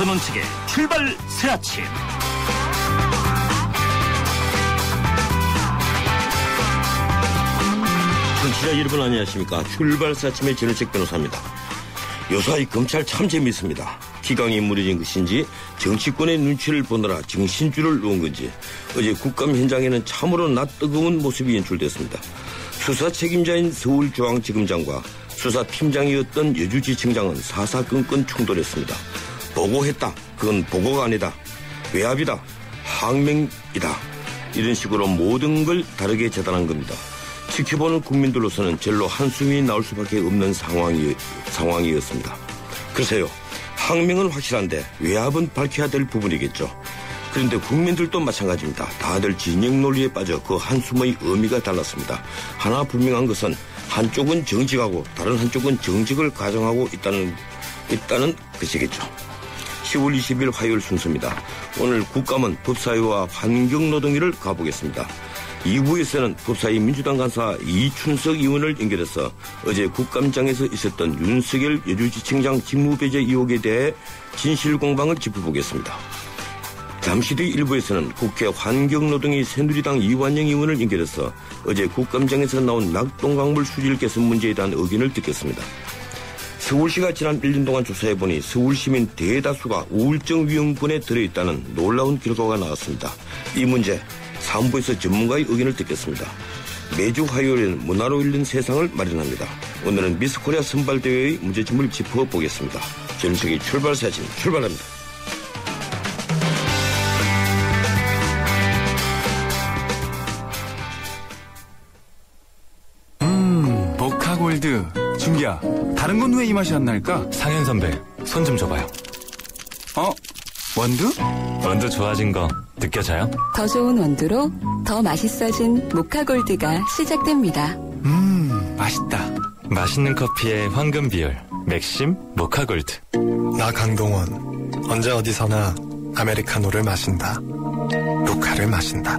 전원책의 출발 새 아침. 청취자 여러분 안녕하십니까. 출발 새 아침의 전원책 변호사입니다. 요사이 검찰 참 재미있습니다. 기강이 무너진 것인지 정치권의 눈치를 보느라 정신줄을 놓은 건지 어제 국감 현장에는 참으로 낯뜨거운 모습이 연출됐습니다. 수사 책임자인 서울중앙지검장과 수사팀장이었던 여주지청장은 사사건건 충돌했습니다. 보고했다. 그건 보고가 아니다. 외압이다. 항명이다. 이런 식으로 모든 걸 다르게 재단한 겁니다. 지켜보는 국민들로서는 절로 한숨이 나올 수밖에 없는 상황이었습니다. 글쎄요. 항명은 확실한데 외압은 밝혀야 될 부분이겠죠. 그런데 국민들도 마찬가지입니다. 다들 진영 논리에 빠져 그 한숨의 의미가 달랐습니다. 하나 분명한 것은 한쪽은 정직하고 다른 한쪽은 정직을 가정하고 있다는 것이겠죠. 10월 20일 화요일 순서입니다. 오늘 국감은 법사위와 환경노동위를 가보겠습니다. 2부에서는 법사위 민주당 간사 이춘석 의원을 연결해서 어제 국감장에서 있었던 윤석열 여주지청장 직무배제 의혹에 대해 진실공방을 짚어보겠습니다. 잠시 뒤 1부에서는 국회 환경노동위 새누리당 이완영 의원을 연결해서 어제 국감장에서 나온 낙동강물 수질 개선 문제에 대한 의견을 듣겠습니다. 서울시가 지난 1년 동안 조사해보니 서울시민 대다수가 우울증 위험군에 들어있다는 놀라운 결과가 나왔습니다. 이 문제 3부에서 전문가의 의견을 듣겠습니다. 매주 화요일에는 문화로 읽는 세상을 마련합니다. 오늘은 미스코리아 선발대회의 문제점을 짚어보겠습니다. 전sek의 출발 사진 출발합니다. 모카골드. 준기야, 다른 건 왜 이 맛이 안 날까? 상현 선배, 손 좀 줘봐요. 원두? 원두 좋아진 거 느껴져요? 더 좋은 원두로 더 맛있어진 모카골드가 시작됩니다. 맛있다. 맛있는 커피의 황금 비율, 맥심 모카골드. 나 강동원, 언제 어디서나 아메리카노를 마신다. 모카를 마신다.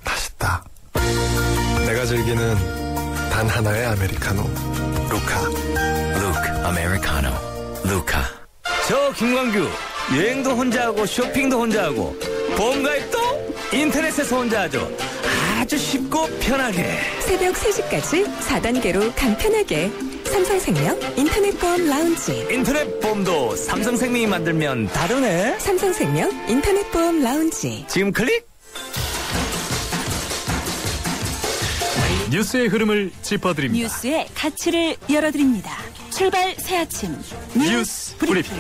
맛있다. 내가 즐기는 단 하나의 아메리카노, 루카. 루크 아메리카노, 루카. 저 김광규, 여행도 혼자 하고 쇼핑도 혼자 하고 보험가입도 인터넷에서 혼자 하죠. 아주 쉽고 편하게. 새벽 3시까지 4단계로 간편하게. 삼성생명 인터넷보험 라운지. 인터넷 보험도 삼성생명이 만들면 다르네. 삼성생명 인터넷보험 라운지. 지금 클릭. 뉴스의 흐름을 짚어드립니다. 뉴스의 가치를 열어드립니다. 출발 새아침 뉴스 브리핑.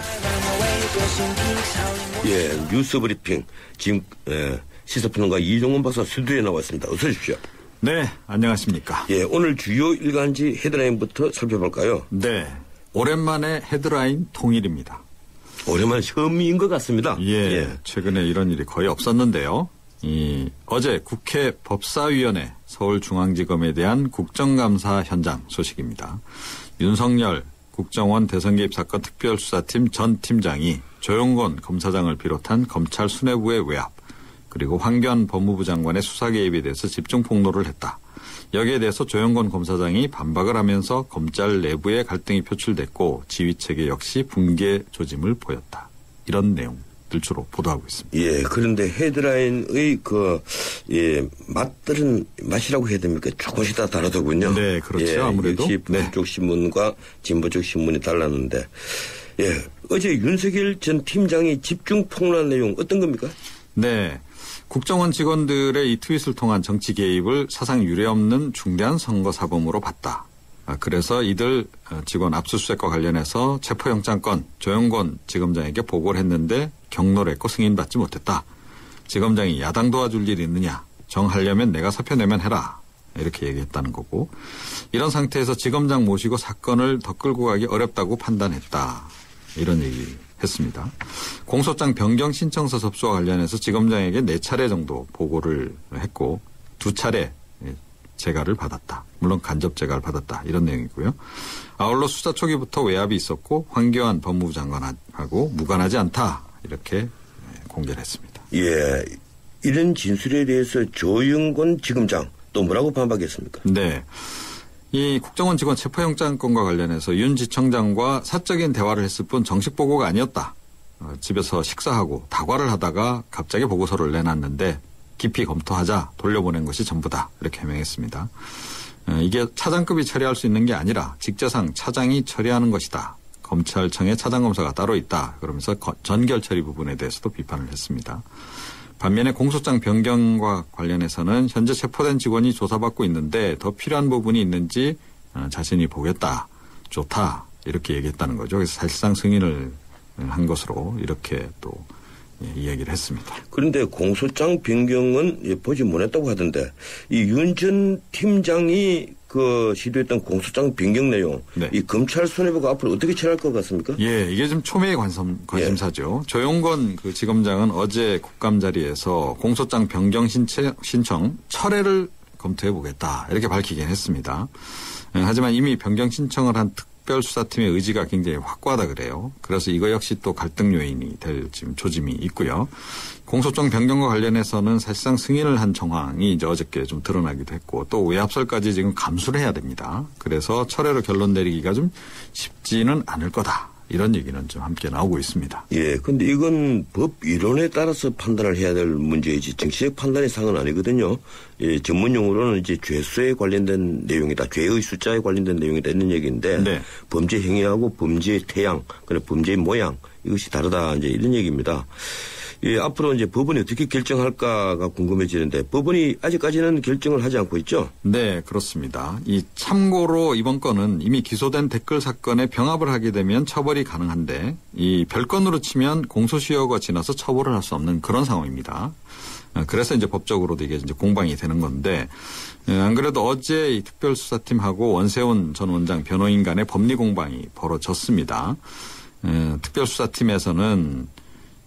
예, 뉴스 브리핑. 지금 시사평론가 이종원 박사 스튜디오에 나왔습니다. 어서 오십시오. 네, 안녕하십니까. 예, 오늘 주요 일간지 헤드라인부터 살펴볼까요? 네, 오랜만에 헤드라인 통일입니다. 오랜만에 처음인 것 같습니다. 예, 최근에 이런 일이 거의 없었는데요. 어제 국회 법사위원회 서울중앙지검에 대한 국정감사 현장 소식입니다. 윤석열 국정원 대선 개입 사건 특별수사팀 전 팀장이 조영건 검사장을 비롯한 검찰 수뇌부의 외압, 그리고 황교안 법무부 장관의 수사 개입에 대해서 집중 폭로를 했다. 여기에 대해서 조영건 검사장이 반박을 하면서 검찰 내부의 갈등이 표출됐고 지휘체계 역시 붕괴 조짐을 보였다. 이런 내용들 주로 보도하고 있습니다. 예, 그런데 헤드라인의 맛이라고 해야 됩니까? 조금씩 다 다르더군요. 네, 그렇죠. 예, 아무래도. 역시 북쪽 신문과 진보 쪽 신문이 달랐는데, 예, 어제 윤석열 전 팀장이 집중 폭로한 내용 어떤 겁니까? 네. 국정원 직원들의 이 트윗을 통한 정치 개입을 사상 유례없는 중대한 선거사범으로 봤다. 그래서 이들 직원 압수수색과 관련해서 체포영장건 조영건 지검장에게 보고를 했는데 경로를 했고 승인받지 못했다. 지검장이 야당 도와줄 일이 있느냐. 정하려면 내가 사표 내면 해라. 이렇게 얘기했다는 거고. 이런 상태에서 지검장 모시고 사건을 더 끌고 가기 어렵다고 판단했다. 이런 얘기 했습니다. 공소장 변경 신청서 접수와 관련해서 지검장에게 4차례 정도 보고를 했고 2차례 재가를 받았다. 물론 간접 재가를 받았다. 이런 내용이고요. 아울러 수사 초기부터 외압이 있었고 황교안 법무부 장관하고 무관하지 않다. 이렇게 공개를 했습니다. 예, 이런 진술에 대해서 조영건 지검장 또 뭐라고 반박했습니까? 네. 이 국정원 직원 체포영장 건과 관련해서 윤 지청장과 사적인 대화를 했을 뿐 정식 보고가 아니었다. 집에서 식사하고 다과를 하다가 갑자기 보고서를 내놨는데 깊이 검토하자 돌려보낸 것이 전부다. 이렇게 해명했습니다. 이게 차장급이 처리할 수 있는 게 아니라 직제상 차장이 처리하는 것이다. 검찰청에 차장검사가 따로 있다. 그러면서 전결 처리 부분에 대해서도 비판을 했습니다. 반면에 공소장 변경과 관련해서는 현재 체포된 직원이 조사받고 있는데 더 필요한 부분이 있는지 자신이 보겠다. 좋다. 이렇게 얘기했다는 거죠. 그래서 사실상 승인을 한 것으로 이렇게 또 이야기를 했습니다. 그런데 공소장 변경은 보지 못했다고 하던데 이 윤 전 팀장이 그 시도했던 공소장 변경 내용 네. 이 검찰 수뇌부가 앞으로 어떻게 처리할 것 같습니까? 예, 이게 좀 초미의 관심사죠. 예. 조용건 그 지검장은 어제 국감 자리에서 공소장 변경 신청 철회를 검토해 보겠다 이렇게 밝히긴 했습니다. 하지만 이미 변경 신청을 한 특별수사팀의 의지가 굉장히 확고하다 그래요. 그래서 이거 역시 또 갈등 요인이 될 지금 조짐이 있고요. 공소장 변경과 관련해서는 사실상 승인을 한 정황이 이제 어저께 좀 드러나기도 했고 또 외압설까지 지금 감수를 해야 됩니다. 그래서 철회로 결론 내리기가 좀 쉽지는 않을 거다. 이런 얘기는 좀 함께 나오고 있습니다. 예, 근데 이건 법 이론에 따라서 판단을 해야 될 문제이지 정치적 판단의 사항은 아니거든요. 예, 전문 용어로는 이제 죄수에 관련된 내용이다. 죄의 숫자에 관련된 내용이다. 이런 얘기인데 네. 범죄 행위하고 범죄의 태양, 그래 범죄의 모양 이것이 다르다. 이제 이런 얘기입니다. 예, 앞으로 이제 법원이 어떻게 결정할까가 궁금해지는데 법원이 아직까지는 결정을 하지 않고 있죠? 네, 그렇습니다. 이 참고로 이번 건은 이미 기소된 댓글 사건에 병합을 하게 되면 처벌이 가능한데 이 별건으로 치면 공소시효가 지나서 처벌을 할 수 없는 그런 상황입니다. 그래서 이제 법적으로도 이게 이제 공방이 되는 건데 안 그래도 어제 이 특별수사팀하고 원세훈 전 원장 변호인 간의 법리 공방이 벌어졌습니다. 특별수사팀에서는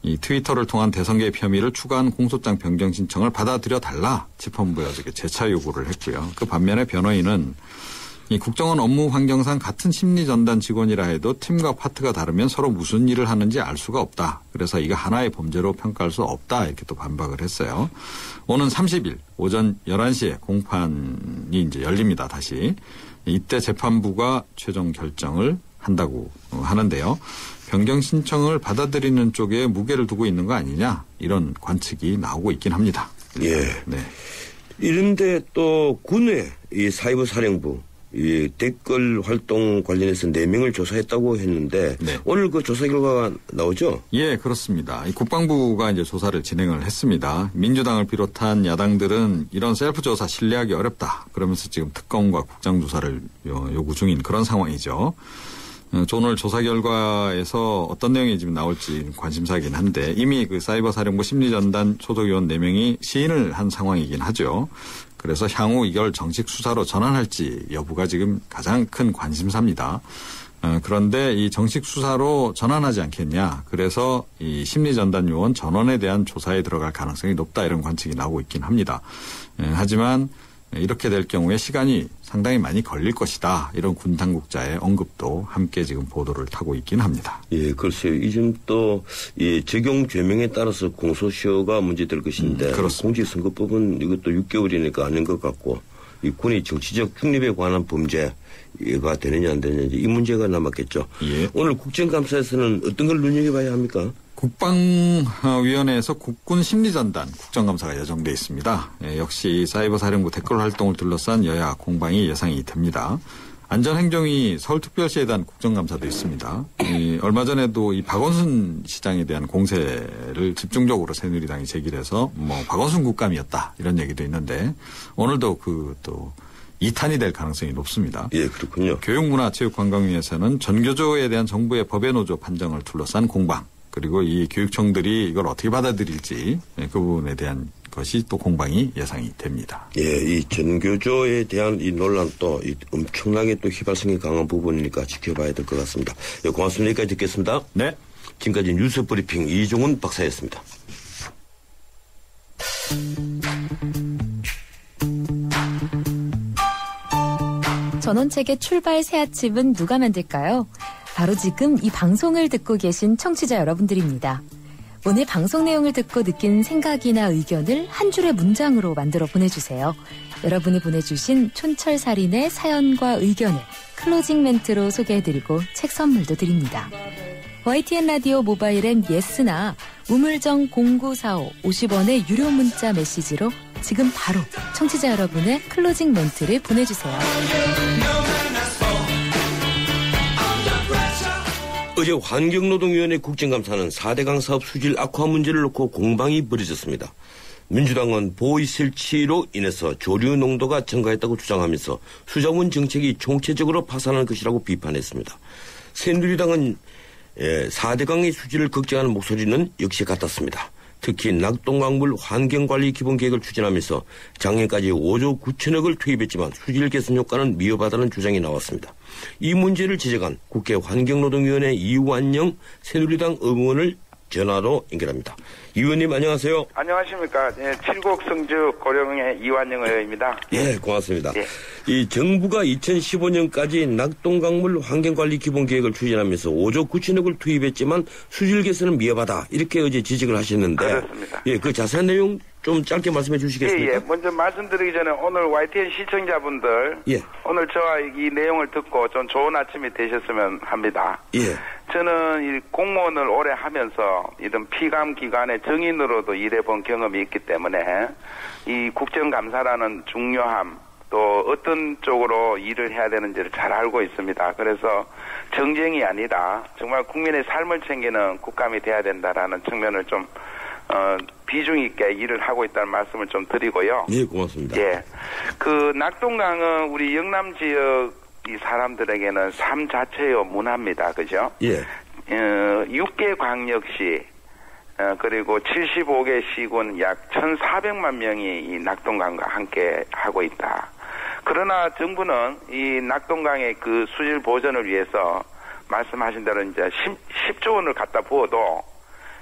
이 트위터를 통한 대선 개입 혐의를 추가한 공소장 변경 신청을 받아들여 달라 재판부에 어저께 재차 요구를 했고요. 그 반면에 변호인은 이 국정원 업무 환경상 같은 심리전단 직원이라 해도 팀과 파트가 다르면 서로 무슨 일을 하는지 알 수가 없다. 그래서 이거 하나의 범죄로 평가할 수 없다. 이렇게 또 반박을 했어요. 오는 30일 오전 11시에 공판이 이제 열립니다. 다시. 이때 재판부가 최종 결정을 한다고 하는데요. 변경 신청을 받아들이는 쪽에 무게를 두고 있는 거 아니냐 이런 관측이 나오고 있긴 합니다. 예. 네. 이런데 또 군의 이 사이버 사령부 이 댓글 활동 관련해서 4명을 조사했다고 했는데 네. 오늘 그 조사 결과가 나오죠? 예, 그렇습니다. 이 국방부가 이제 조사를 진행을 했습니다. 민주당을 비롯한 야당들은 이런 셀프 조사 신뢰하기 어렵다. 그러면서 지금 특검과 국장조사를 요구 중인 그런 상황이죠. 오늘 조사 결과에서 어떤 내용이 지금 나올지 관심사이긴 한데 이미 그 사이버 사령부 심리전단 소속위원 4명이 시인을 한 상황이긴 하죠. 그래서 향후 이걸 정식 수사로 전환할지 여부가 지금 가장 큰 관심사입니다. 그런데 이 정식 수사로 전환하지 않겠냐. 그래서 이 심리전단 요원 전원에 대한 조사에 들어갈 가능성이 높다 이런 관측이 나오고 있긴 합니다. 하지만 이렇게 될 경우에 시간이 상당히 많이 걸릴 것이다. 이런 군 당국자의 언급도 함께 지금 보도를 타고 있긴 합니다. 예, 글쎄요. 이즘 또 이 적용 죄명에 따라서 공소시효가 문제될 것인데 공직선거법은 이것도 6개월이니까 아닌 것 같고 이 군의 정치적 중립에 관한 범죄가 되느냐 안 되느냐 이 문제가 남았겠죠. 예. 오늘 국정감사에서는 어떤 걸 눈여겨봐야 합니까? 국방위원회에서 국군 심리전단 국정감사가 예정돼 있습니다. 예, 역시 사이버 사령부 댓글 활동을 둘러싼 여야 공방이 예상이 됩니다. 안전행정위 서울특별시에 대한 국정감사도 있습니다. 얼마 전에도 이 박원순 시장에 대한 공세를 집중적으로 새누리당이 제기를 해서 뭐 박원순 국감이었다 이런 얘기도 있는데 오늘도 그 또 2탄이 될 가능성이 높습니다. 예, 그렇군요. 교육문화체육관광위에서는 전교조에 대한 정부의 법의 노조 판정을 둘러싼 공방 그리고 이 교육청들이 이걸 어떻게 받아들일지 그 부분에 대한 것이 또 공방이 예상이 됩니다. 예, 이 전교조에 대한 이 논란도 엄청나게 또 휘발성이 강한 부분이니까 지켜봐야 될 것 같습니다. 예, 고맙습니다. 여기까지 듣겠습니다. 네. 지금까지 뉴스 브리핑 이종훈 박사였습니다. 전원책의 출발 새 아침은 누가 만들까요? 바로 지금 이 방송을 듣고 계신 청취자 여러분들입니다. 오늘 방송 내용을 듣고 느낀 생각이나 의견을 한 줄의 문장으로 만들어 보내주세요. 여러분이 보내주신 촌철살인의 사연과 의견을 클로징 멘트로 소개해드리고 책 선물도 드립니다. YTN 라디오 모바일 앱 예스나 우물정 0945 50원의 유료 문자 메시지로 지금 바로 청취자 여러분의 클로징 멘트를 보내주세요. 어제 환경노동위원회 국정감사는 4대강 사업 수질 악화 문제를 놓고 공방이 벌어졌습니다. 민주당은 보호의 설치로 인해서 조류 농도가 증가했다고 주장하면서 수자원 정책이 총체적으로 파산할 것이라고 비판했습니다. 새누리당은 4대강의 수질을 걱정하는 목소리는 역시 같았습니다. 특히 낙동강물 환경관리 기본계획을 추진하면서 작년까지 5조 9천억을 투입했지만 수질 개선 효과는 미흡하다는 주장이 나왔습니다. 이 문제를 지적한 국회 환경노동위원회 이완영 새누리당 의원을 전화로 연결합니다. 의원님 안녕하세요. 안녕하십니까. 칠곡 성주 고령의 이완영 의원입니다. 예, 고맙습니다. 예. 이 정부가 2015년까지 낙동강물 환경관리 기본계획을 추진하면서 5조 9천억을 투입했지만 수질 개선은 미흡하다 이렇게 어제 지적을 하셨는데 그렇습니다. 예, 그 자세한 내용 좀 짧게 말씀해 주시겠습니까? 예. 먼저 말씀드리기 전에 오늘 YTN 시청자분들 오늘 저와 이 내용을 듣고 좀 좋은 아침이 되셨으면 합니다. 예. 저는 이 공무원을 오래 하면서 이런 피감 기관의 정인으로도 일해본 경험이 있기 때문에 이 국정감사라는 중요함 또 어떤 쪽으로 일을 해야 되는지를 잘 알고 있습니다. 그래서 정쟁이 아니라 정말 국민의 삶을 챙기는 국감이 돼야 된다라는 측면을 좀 비중 있게 일을 하고 있다는 말씀을 좀 드리고요. 예, 고맙습니다. 예. 그 낙동강은 우리 영남 지역 이 사람들에게는 삶 자체의 문화입니다. 그죠? 예. 6개 광역시 그리고 75개 시군 약 1,400만 명이 이 낙동강과 함께 하고 있다. 그러나 정부는 이 낙동강의 그 수질 보전을 위해서 말씀하신 대로 이제 10조 원을 갖다 부어도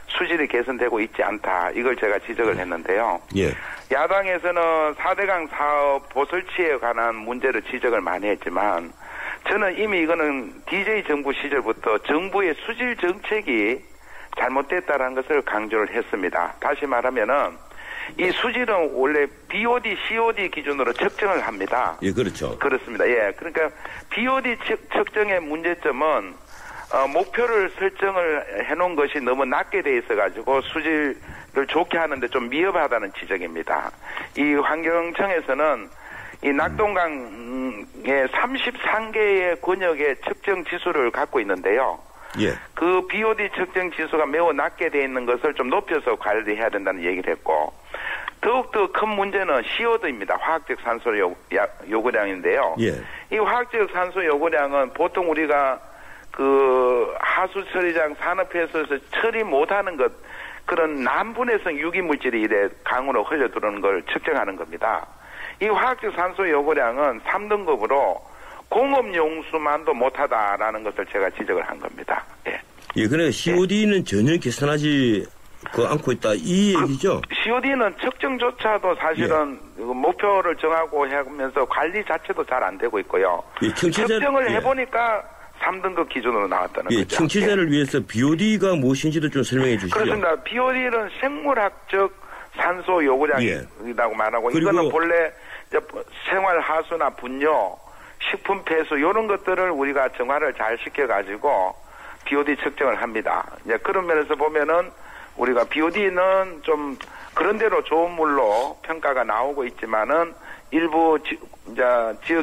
수질이 개선되고 있지 않다. 이걸 제가 지적을 했는데요. 예. 야당에서는 4대강 사업 보설치에 관한 문제를 지적을 많이 했지만 저는 이미 이거는 DJ 정부 시절부터 정부의 수질 정책이 잘못됐다는 것을 강조를 했습니다. 다시 말하면은 이 수질은 원래 BOD, COD 기준으로 측정을 합니다. 예, 그렇죠. 그렇습니다. 예. 그러니까 BOD 측정의 문제점은 목표를 설정을 해놓은 것이 너무 낮게 돼 있어가지고 수질을 좋게 하는데 좀 미흡하다는 지적입니다. 이 환경청에서는 이 낙동강의 33개의 권역의 측정 지수를 갖고 있는데요. 예. 그 BOD 측정 지수가 매우 낮게 돼 있는 것을 좀 높여서 관리해야 된다는 얘기를 했고 더욱더 큰 문제는 COD입니다. 화학적 산소 요구량인데요. 예. 이 화학적 산소 요구량은 보통 우리가 그 하수 처리장 산업회사에서 처리 못하는 것 그런 난분해성 유기물질이 이래 강으로 흘려 들어오는 걸 측정하는 겁니다. 이 화학적 산소 요구량은 3등급으로 공업용수만도 못하다라는 것을 제가 지적을 한 겁니다. 예. 예, 그래 COD는 전혀 개선하지 않고 있다 이 얘기죠? COD는 측정조차도 사실은 목표를 정하고 하면서 관리 자체도 잘 안 되고 있고요. 예, 측정을 해보니까 3등급 기준으로 나왔다는 거죠. 청취자를 위해서 BOD가 무엇인지도 좀 설명해 주시죠. 그렇습니다. BOD는 생물학적 산소 요구량이라고 말하고 이거는 본래 생활 하수나 분뇨, 식품 폐수 이런 것들을 우리가 정화를 잘 시켜가지고 BOD 측정을 합니다. 이제 그런 면에서 보면은 우리가 BOD는 좀 그런 대로 좋은 물로 평가가 나오고 있지만은 일부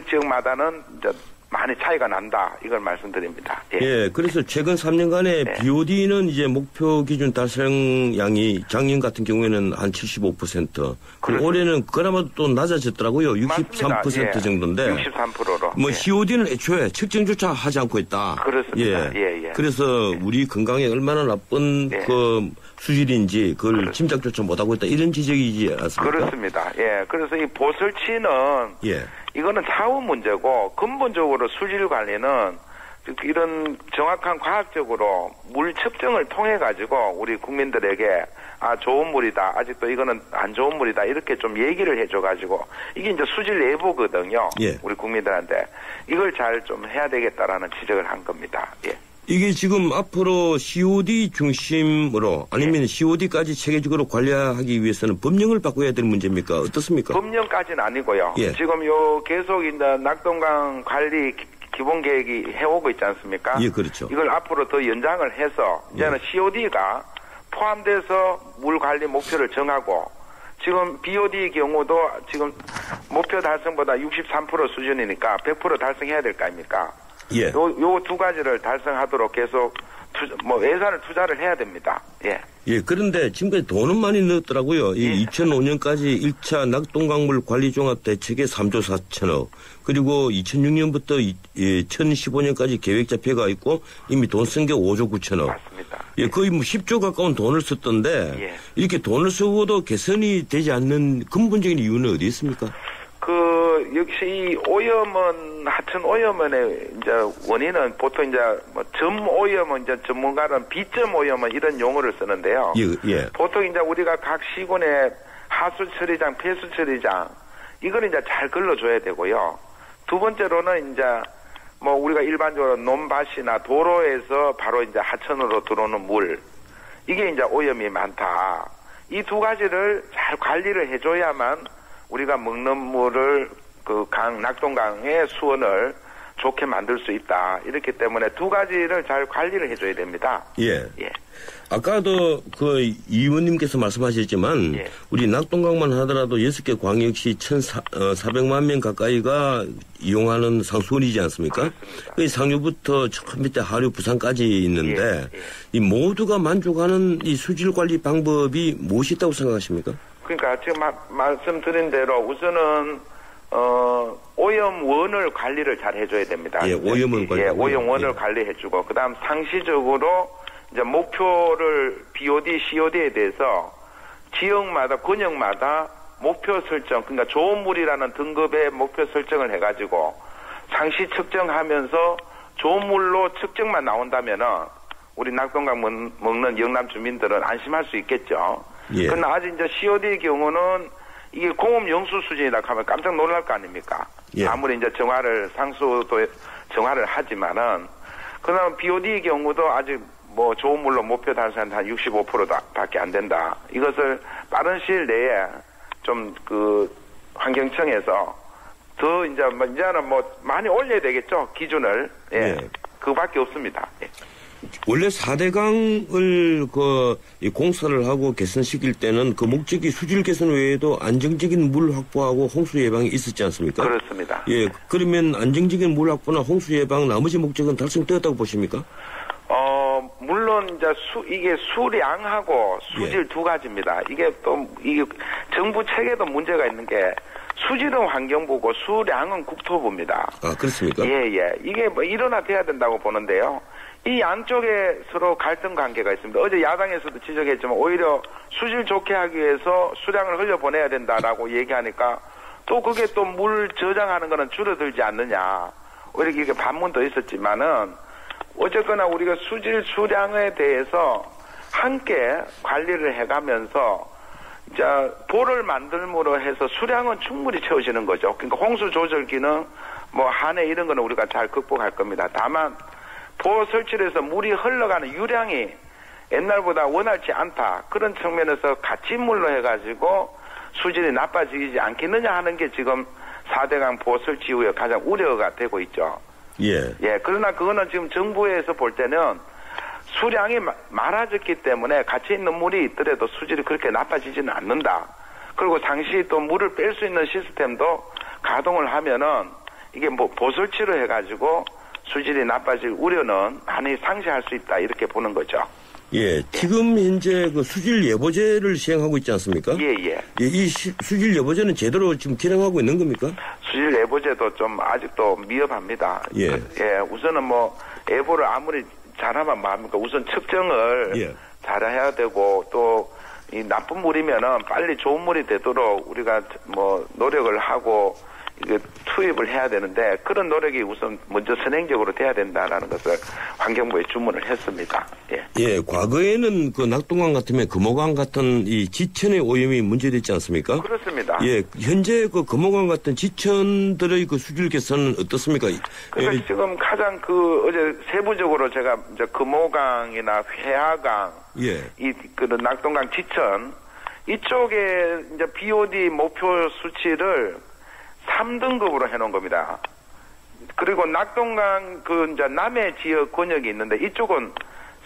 지역마다는 이제 많이 차이가 난다. 이걸 말씀드립니다. 예, 그래서 최근 3년간의 BOD는 이제 목표 기준 달성량이 작년 같은 경우에는 한 75%. 올해는 그나마 또 낮아졌더라고요. 63% 정도인데. 63%로. 뭐 COD는 애초에 측정조차 하지 않고 있다. 그렇습니다. 그래서 우리 건강에 얼마나 나쁜 그 수질인지 그걸 짐작조차 못하고 있다. 이런 지적이지 않습니까? 그렇습니다. 예. 그래서 이 보설치는 이거는 차후 문제고 근본적으로 수질 관리는 이런 정확한 과학적으로 물 측정을 통해 가지고 우리 국민들에게 좋은 물이다. 아직도 이거는 안 좋은 물이다. 이렇게 좀 얘기를 해줘 가지고 이게 이제 수질 예보거든요. 우리 국민들한테 이걸 잘 좀 해야 되겠다라는 지적을 한 겁니다. 예. 이게 지금 앞으로 COD 중심으로 아니면 COD까지 체계적으로 관리하기 위해서는 법령을 바꿔야 될 문제입니까? 어떻습니까? 법령까지는 아니고요. 예. 지금 계속 이제 낙동강 관리 기본 계획이 해오고 있지 않습니까? 예, 그렇죠. 이걸 앞으로 더 연장을 해서 이제는 COD가 포함돼서 물 관리 목표를 정하고 지금 BOD 경우도 지금 목표 달성보다 63% 수준이니까 100% 달성해야 될 거 아닙니까? 예. 요 두 가지를 달성하도록 계속 예산을 투자를 해야 됩니다. 예. 예, 그런데 지금까지 돈은 많이 넣었더라고요. 이 2005년까지 1차 낙동강물 관리종합대책에 3조 4천억, 그리고 2006년부터 2015년까지 계획 잡혀가 있고 이미 돈 쓴 게 5조 9천억. 맞습니다. 예, 거의 10조 가까운 돈을 썼던데 예. 이렇게 돈을 쓰고도 개선이 되지 않는 근본적인 이유는 어디 있습니까? 역시 이 오염은 하천 오염의 이제 원인은 보통 이제 점 오염은 이제 전문가는 비점 오염은 이런 용어를 쓰는데요. 예. 보통 이제 우리가 각 시군의 하수 처리장, 폐수 처리장 이걸 이제 잘 걸러줘야 되고요. 두 번째로는 이제 우리가 일반적으로 논밭이나 도로에서 바로 이제 하천으로 들어오는 물 이게 이제 오염이 많다. 이 두 가지를 잘 관리를 해줘야만 우리가 먹는 물을 낙동강의 수온을 좋게 만들 수 있다. 이렇기 때문에 두 가지를 잘 관리를 해줘야 됩니다. 예. 아까도 이 의원님께서 말씀하셨지만 예. 우리 낙동강만 하더라도 6개 광역시 1,400만 명 가까이가 이용하는 상수원이지 않습니까? 그 상류부터 저 밑에 하류 부산까지 있는데 이 모두가 만족하는 이 수질 관리 방법이 무엇이 있다고 생각하십니까? 그러니까 지금 말씀드린 대로 우선은 오염원을 관리를 잘 해줘야 됩니다. 예, 오염원 관리. 예, 오염원을 관리해주고 그다음 상시적으로 이제 목표를 BOD, COD에 대해서 지역마다 권역마다 목표 설정, 그러니까 좋은 물이라는 등급의 목표 설정을 해가지고 상시 측정하면서 좋은 물로 측정만 나온다면은 우리 낙동강 먹는 영남 주민들은 안심할 수 있겠죠. 예. 그러나 아직 이제 COD의 경우는 이게 공업 영수 수준이라 하면 깜짝 놀랄 거 아닙니까? 예. 아무리 이제 상수도 정화를 하지만은, 그다음 BOD의 경우도 아직 좋은 물로 목표 달성한 한 65%밖에 안 된다. 이것을 빠른 시일 내에 좀 환경청에서 더 이제는 많이 올려야 되겠죠, 기준을. 예. 그밖에 없습니다. 예. 원래 4대강을 공사를 하고 개선시킬 때는 그 목적이 수질 개선 외에도 안정적인 물 확보하고 홍수 예방이 있었지 않습니까? 그렇습니다. 예, 그러면 안정적인 물 확보나 홍수 예방 나머지 목적은 달성되었다고 보십니까? 물론 이제 이게 수량하고 수질 두 가지입니다. 이게 정부 체계도 문제가 있는 게 수질은 환경부고 수량은 국토부입니다. 아, 그렇습니까? 예. 이게 일어나야 된다고 보는데요. 이 양쪽에 서로 갈등 관계가 있습니다. 어제 야당에서도 지적했지만 오히려 수질 좋게 하기 위해서 수량을 흘려보내야 된다라고 얘기하니까 또 그게 또 물 저장하는 거는 줄어들지 않느냐. 오히려 이렇게 반문도 있었지만은 어쨌거나 우리가 수질 수량에 대해서 함께 관리를 해가면서 이제 보를 만들므로 해서 수량은 충분히 채워지는 거죠. 그러니까 홍수 조절 기능, 한해 이런 거는 우리가 잘 극복할 겁니다. 다만 보호 설치를 해서 물이 흘러가는 유량이 옛날보다 원활치 않다. 그런 측면에서 같이 물로 해가지고 수질이 나빠지지 않겠느냐 하는 게 지금 4대강 보호 설치 이후에 가장 우려가 되고 있죠. 예. 그러나 그거는 지금 정부에서 볼 때는 수량이 많아졌기 때문에 같이 있는 물이 있더라도 수질이 그렇게 나빠지지는 않는다. 그리고 상시 또 물을 뺄 수 있는 시스템도 가동을 하면은 이게 보설치로 해가지고 수질이 나빠질 우려는 많이 상쇄할 수 있다. 이렇게 보는 거죠. 예, 지금 현재 수질 예보제를 시행하고 있지 않습니까? 예. 이 수질 예보제는 제대로 지금 기능하고 있는 겁니까? 수질 예보제도 좀 아직도 미흡합니다. 예. 우선은 예보를 아무리 잘하면 뭐합니까? 우선 측정을 잘해야 되고 또 이 나쁜 물이면은 빨리 좋은 물이 되도록 우리가 노력을 하고 이게 투입을 해야 되는데 그런 노력이 우선 먼저 선행적으로 돼야 된다라는 것을 환경부에 주문을 했습니다. 예. 예, 과거에는 그 낙동강 같으면 금호강 같은 이 지천의 오염이 문제됐지 않습니까? 그렇습니다. 예, 현재 그 금호강 같은 지천들의 그 수질 개선은 어떻습니까? 그래서 예. 지금 가장 어제 세부적으로 제가 이제 금호강이나 회하강, 예. 그 낙동강 지천 이쪽에 이제 BOD 목표 수치를 3등급으로 해놓은 겁니다. 그리고 낙동강 이제 남해 지역 권역이 있는데 이쪽은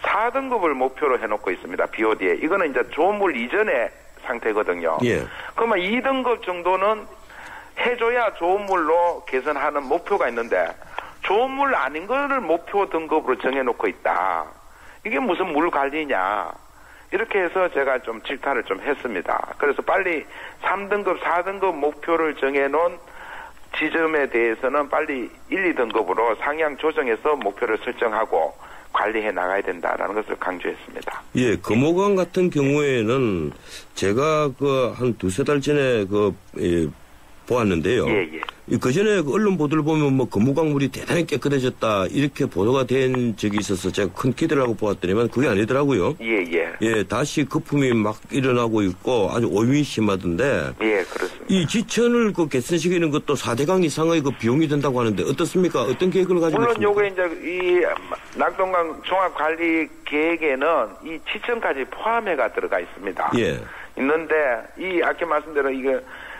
4등급을 목표로 해놓고 있습니다. BOD에. 이거는 이제 좋은 물 이전의 상태거든요. 예. 그러면 2등급 정도는 해줘야 좋은 물로 개선하는 목표가 있는데 좋은 물 아닌 거를 목표 등급으로 정해놓고 있다. 이게 무슨 물 관리냐. 이렇게 해서 제가 좀 질타를 좀 했습니다. 그래서 빨리 3등급, 4등급 목표를 정해놓은 지점에 대해서는 빨리 1, 2등급으로 상향 조정해서 목표를 설정하고 관리해 나가야 된다라는 것을 강조했습니다. 예, 금호강 같은 경우에는 제가 한 두세 달 전에 보았는데요. 예, 예. 그 전에 언론 보도를 보면 금호강 물이 대단히 깨끗해졌다 이렇게 보도가 된 적이 있어서 제가 큰 기대를 하고 보았더니만 그게 아니더라고요. 예, 예. 예, 다시 거품이 막 일어나고 있고 아주 오염이 심하던데. 예, 그렇습니다. 이 지천을 개선시키는 것도 4대강 이상의 비용이 든다고 하는데 어떻습니까? 어떤 계획을 가지고 물론 있습니까? 요게 이제 이 낙동강 종합관리 계획에는 이 지천까지 포함해가 들어가 있습니다. 예. 있는데 아까 말씀대로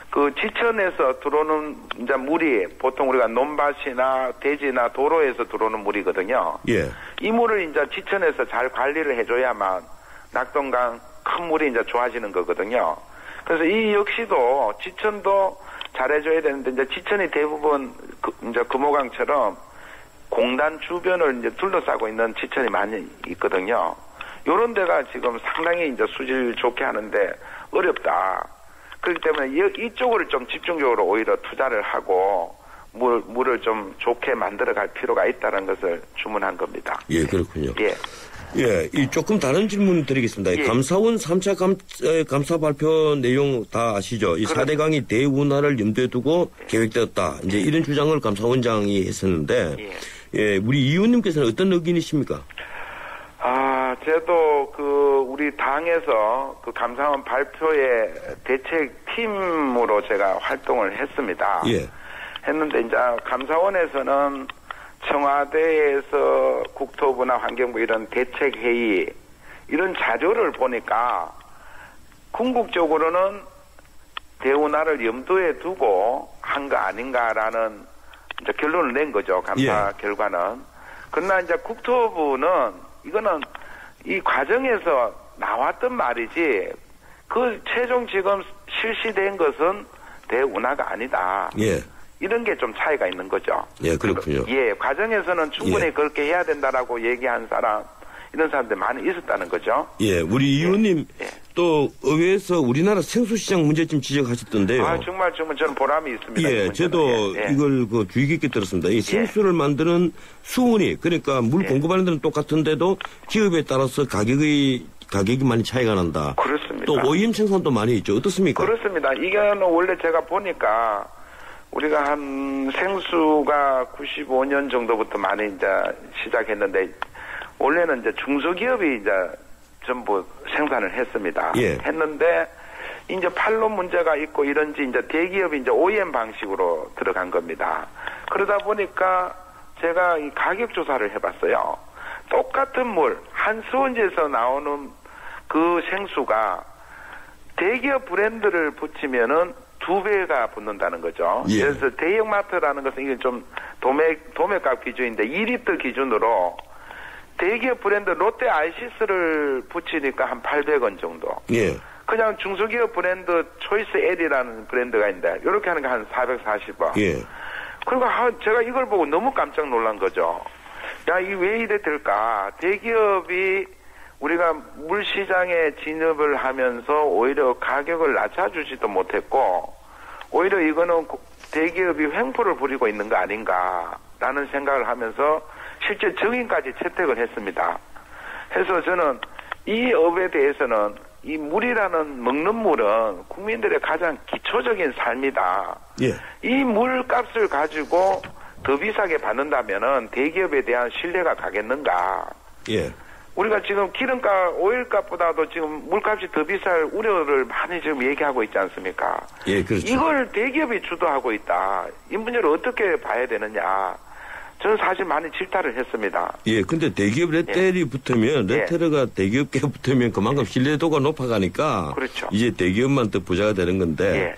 그 지천에서 들어오는 이제 물이 보통 우리가 논밭이나 대지나 도로에서 들어오는 물이거든요. 예. 이 물을 이제 지천에서 잘 관리를 해줘야만 낙동강 큰 물이 이제 좋아지는 거거든요. 그래서 이 역시도 지천도 잘해줘야 되는데 이제 지천이 대부분 이제 금호강처럼 공단 주변을 이제 둘러싸고 있는 지천이 많이 있거든요. 요런 데가 지금 상당히 이제 수질 좋게 하는데 어렵다. 그렇기 때문에 이쪽을 좀 집중적으로 오히려 투자를 하고 물을 좀 좋게 만들어갈 필요가 있다는 것을 주문한 겁니다. 예, 그렇군요. 예. 예, 조금 다른 질문 드리겠습니다. 예. 감사원 3차 감사 발표 내용 다 아시죠? 이 4대강이 대운하를 염두에 두고 계획되었다. 이제 이런 주장을 감사원장이 했었는데, 예, 우리 이 의원님께서는 어떤 의견이십니까? 저도 우리 당에서 감사원 발표의 대책팀으로 제가 활동을 했습니다. 예. 했는데 이제 감사원에서는 청와대에서 국토부나 환경부 이런 대책회의 이런 자료를 보니까 궁극적으로는 대운하를 염두에 두고 한 거 아닌가라는 이제 결론을 낸 거죠. 감사 결과는. 그러나 이제 국토부는 이거는 이 과정에서 나왔던 말이지 최종 지금 실시된 것은 대운하가 아니다. 예. 이런 게 좀 차이가 있는 거죠. 예, 그렇군요. 예, 과정에서는 충분히 그렇게 해야 된다라고 얘기한 이런 사람들 많이 있었다는 거죠. 예, 우리 이 의원님 또 의회에서 우리나라 생수시장 문제점 지적하셨던데요. 정말 저는 보람이 있습니다. 예, 저도 이걸 주의 깊게 들었습니다. 이 생수를 만드는 수온이 그러니까 물 공급하는 데는 똑같은데도 기업에 따라서 가격이 많이 차이가 난다. 그렇습니다. 또 오염 생산도 많이 있죠. 어떻습니까? 그렇습니다. 이거는 원래 제가 보니까 우리가 한 생수가 95년 정도부터 많이 이제 시작했는데 원래는 이제 중소기업이 이제 전부 생산을 했습니다. 예. 했는데 이제 판로 문제가 있고 이런지 이제 대기업이 이제 OEM 방식으로 들어간 겁니다. 그러다 보니까 제가 이 가격 조사를 해봤어요. 똑같은 물, 한 수원지에서 나오는 그 생수가 대기업 브랜드를 붙이면은 2배가 붙는다는 거죠. 예. 그래서 대형마트라는 것은 이게 좀 도매값 기준인데 2리터 기준으로 대기업 브랜드 롯데 아이시스를 붙이니까 한 800원 정도. 예. 그냥 중소기업 브랜드 초이스 L이라는 브랜드가 있는데 이렇게 하는 게 한 440원. 예. 그리고 제가 이걸 보고 너무 깜짝 놀란 거죠. 야, 이게 왜 이래 될까? 대기업이 우리가 물시장에 진입을 하면서 오히려 가격을 낮춰주지도 못했고 오히려 이거는 대기업이 횡포를 부리고 있는 거 아닌가라는 생각을 하면서 실제 증인까지 채택을 했습니다. 해서 저는 이 업에 대해서는 이 물이라는 먹는 물은 국민들의 가장 기초적인 삶이다. 예. 이 물값을 가지고 더 비싸게 받는다면은 대기업에 대한 신뢰가 가겠는가? 예. 우리가 지금 기름값, 오일값보다도 지금 물값이 더 비쌀 우려를 많이 지금 얘기하고 있지 않습니까? 예, 그렇죠. 이걸 대기업이 주도하고 있다. 이 문제를 어떻게 봐야 되느냐? 저는 사실 많이 질타를 했습니다. 예, 근데 대기업 레텔이 붙으면, 레테르가 대기업계 붙으면 그만큼 신뢰도가 높아가니까. 그렇죠. 이제 대기업만 더 부자가 되는 건데.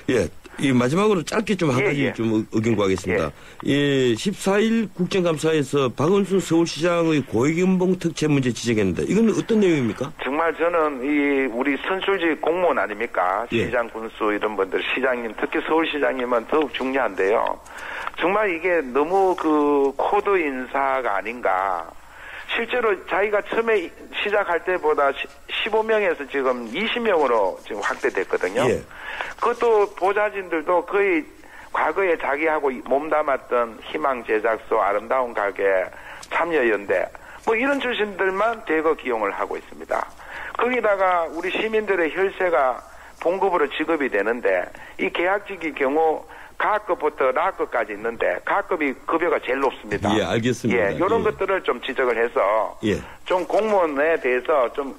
예. 이 마지막으로 짧게 좀 한 가지 좀 의견 구하겠습니다. 예, 14일 국정감사에서 박원순 서울시장의 고액연봉 특채 문제 지적했는데 이건 어떤 내용입니까? 정말 저는 이 우리 선출직 공무원 아닙니까? 시장 군수 이런 분들, 시장님, 특히 서울시장님은 더욱 중요한데요. 정말 이게 너무 그 코드 인사가 아닌가. 실제로 자기가 처음에 시작할 때보다 15명에서 지금 20명으로 지금 확대됐거든요. 예. 그것도 보좌진들도 거의 과거에 자기하고 몸담았던 희망 제작소, 아름다운 가게, 참여연대 뭐 이런 출신들만 대거 기용을 하고 있습니다. 거기다가 우리 시민들의 혈세가 봉급으로 지급이 되는데 이 계약직의 경우 가급부터 라급까지 있는데 가급이 급여가 제일 높습니다. 예, 알겠습니다. 예, 이런 것들을 좀 지적을 해서 좀 공무원에 대해서 좀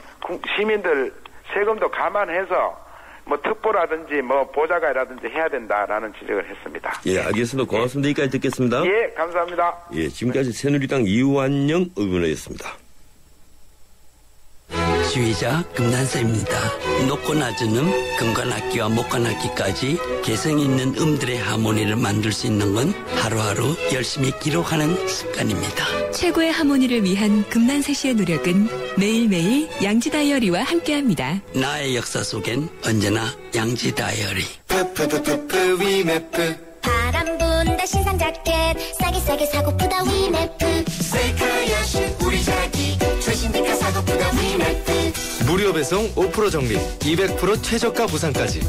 시민들 세금도 감안해서 뭐 특보라든지 뭐 보좌관이라든지 해야 된다라는 지적을 했습니다. 예, 알겠습니다. 고맙습니다. 여기까지 듣겠습니다. 예, 감사합니다. 예, 지금까지 새누리당 이완영 의원이었습니다. 지휘자 금난사입니다. 높고 낮은 금관악기와 목관악기까지 개성 있는 음들의 하모니를 만들 수 있는 건 하루하루 열심히 기록하는 습관입니다. 최고의 하모니를 위한 금난사 씨의 노력은 매일매일 양지 다이어리와 함께합니다. 나의 역사 속엔 언제나 양지 다이어리. 바람 분다 신상 자켓 싸게 사고프다 위메프 세카야신 우리 자기 최신 디카 사고프다 위메프 무료 배송 5% 적립 200% 최저가 보상까지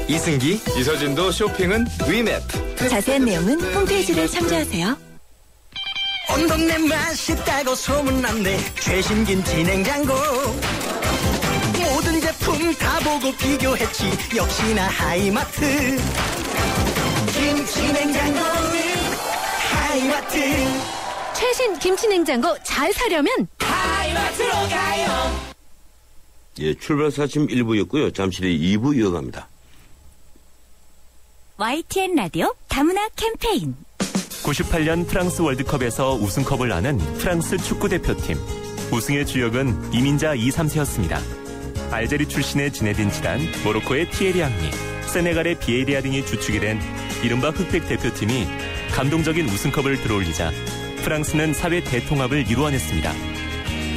이승기 이서진도 쇼핑은 위메프. 자세한 내용은 홈페이지를 참조하세요. 온 동네 맛있다고 소문났네 최신 김치 냉장고 모든 제품 다 보고 비교했지 역시나 하이마트 김치 냉장고는 하이마트. 최신 김치 냉장고 잘 사려면 하이마트로 가요. 예, 출발사 아침 1부였고요. 잠시 뒤에 2부 이어갑니다. YTN 라디오 다문화 캠페인. 98년 프랑스 월드컵에서 우승컵을 나는 프랑스 축구대표팀. 우승의 주역은 이민자 2, 3세였습니다. 알제리 출신의 지네딘 지단, 모로코의 티에리 앙리, 세네갈의 비에리아 등이 주축이 된 이른바 흑백 대표팀이 감동적인 우승컵을 들어올리자 프랑스는 사회 대통합을 이루어냈습니다.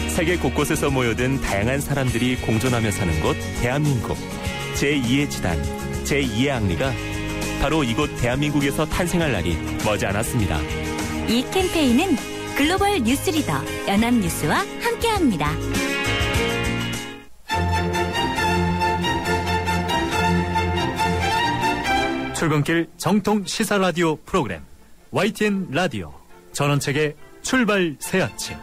세계 곳곳에서 모여든 다양한 사람들이 공존하며 사는 곳 대한민국. 제2의 지단, 제2의 앙리가 바로 이곳 대한민국에서 탄생할 날이 머지않았습니다. 이 캠페인은 글로벌 뉴스리더 연합뉴스와 함께합니다. 출근길 정통 시사 라디오 프로그램 YTN 라디오 전원책의 출발 새아침.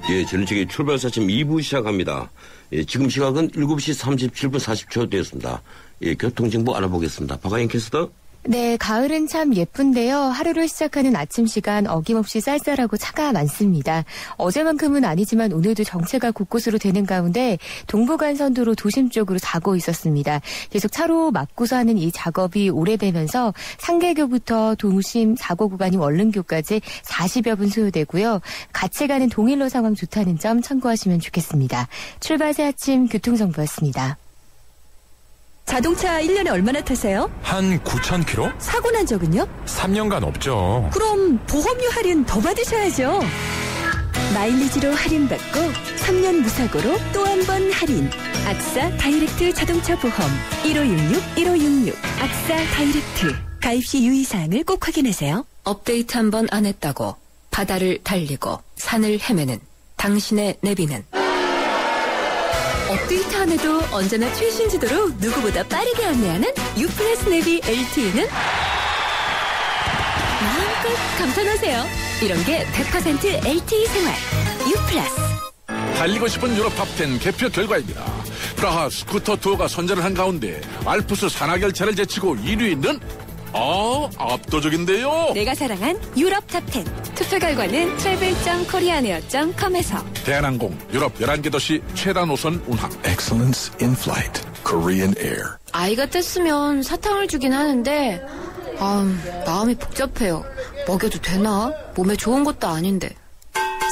예, 전원책의 출발 새아침 2부 시작합니다. 예, 지금 시각은 7시 37분 40초 되었습니다. 예, 교통정보 알아보겠습니다. 박아영 캐스터. 네, 가을은 참 예쁜데요. 하루를 시작하는 아침 시간 어김없이 쌀쌀하고 차가 많습니다. 어제만큼은 아니지만 오늘도 정체가 곳곳으로 되는 가운데 동부간선도로 도심 쪽으로 사고 있었습니다. 계속 차로 막고서 하는 이 작업이 오래되면서 상계교부터 도심 사고 구간인 월릉교까지 40여 분 소요되고요. 같이 가는 동일로 상황 좋다는 점 참고하시면 좋겠습니다. 출발 새 아침 교통정보였습니다. 자동차 1년에 얼마나 타세요? 한 9,000km? 사고 난 적은요? 3년간 없죠. 그럼 보험료 할인 더 받으셔야죠. 마일리지로 할인받고 3년 무사고로 또 한 번 할인. 악사 다이렉트 자동차 보험 1566-1566 악사 다이렉트. 가입 시 유의사항을 꼭 확인하세요. 업데이트 한 번 안 했다고 바다를 달리고 산을 헤매는 당신의 내비는 업데이트 안 해도 언제나 최신 지도로 누구보다 빠르게 안내하는 U+ 내비 LTE는 마음껏 감탄하세요. 이런 게 100% LTE 생활 U+. 달리고 싶은 유럽 탑10 개표 결과입니다. 프라하 스쿠터 투어가 선전을 한 가운데 알프스 산악열차를 제치고 1위는 압도적인데요. 내가 사랑한 유럽 탑10 투표 결과는 travel.koreanair.com에서 대한항공 유럽 11개 도시 최다 노선 운항. Excellence in flight. Korean Air. 아이가 뗐으면 사탕을 주긴 하는데 마음이 복잡해요. 먹여도 되나? 몸에 좋은 것도 아닌데.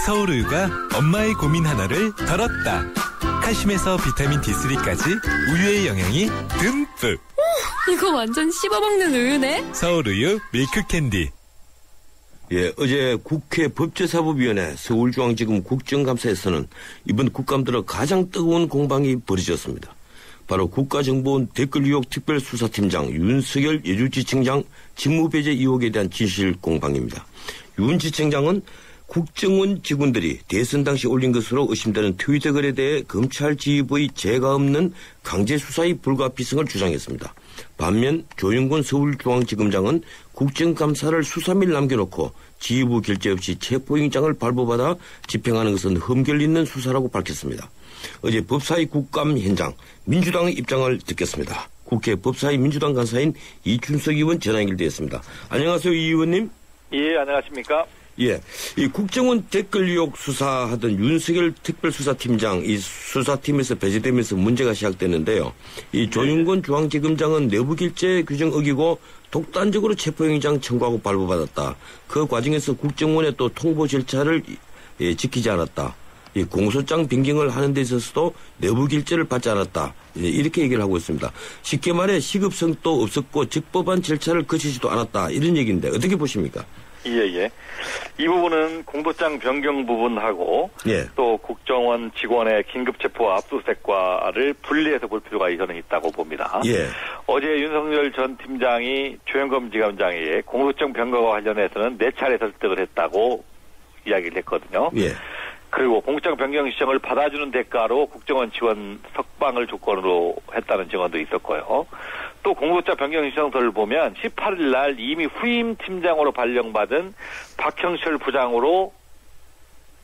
서울우유가 엄마의 고민 하나를 덜었다. 칼슘에서 비타민 D3까지 우유의 영양이 듬뿍. 이거 완전 씹어먹는 우유네. 서울우유 밀크캔디. 예, 어제 국회 법제사법위원회 서울중앙지검 국정감사에서는 이번 국감 들어 가장 뜨거운 공방이 벌어졌습니다. 바로 국가정보원 댓글유혹 특별수사팀장 윤석열 예주지청장 직무배제 의혹에 대한 진실 공방입니다. 윤 지청장은 국정원 직원들이 대선 당시 올린 것으로 의심되는 트위터 글에 대해 검찰 지휘부의 죄가 없는 강제 수사의 불가피성을 주장했습니다. 반면 조영권 서울중앙지검장은 국정감사를 수사일 남겨놓고 지휘부 결재 없이 체포영장을 발부받아 집행하는 것은 흠결 있는 수사라고 밝혔습니다. 어제 법사위 국감 현장 민주당의 입장을 듣겠습니다. 국회 법사위 민주당 간사인 이춘석 의원 전화 연결되었습니다. 안녕하세요, 이 의원님. 예, 안녕하십니까. 예, 이 국정원 댓글 유혹 수사하던 윤석열 특별수사팀장 이 수사팀에서 배제되면서 문제가 시작됐는데요. 이 조윤권 중앙지검장은 내부결재 규정 어기고 독단적으로 체포영장 청구하고 발부받았다. 그 과정에서 국정원의 또 통보 절차를 지키지 않았다. 이 공소장 변경을 하는 데 있어서도 내부 결재를 받지 않았다. 이렇게 얘기를 하고 있습니다. 쉽게 말해 시급성도 없었고 적법한 절차를 거치지도 않았다. 이런 얘기인데 어떻게 보십니까? 예. 이 부분은 공소장 변경 부분하고 또 국정원 직원의 긴급체포와 압수수색과를 분리해서 볼 필요가 저는 있다고 봅니다. 어제 윤석열 전 팀장이 조영검 지검장에게 공소장 변경과 관련해서는 4차례 설득을 했다고 이야기를 했거든요. 그리고 공소장 변경 시청을 받아주는 대가로 국정원 지원 석방을 조건으로 했다는 증언도 있었고요. 또 공소장 변경 신청서를 보면 18일 날 이미 후임 팀장으로 발령받은 박형철 부장으로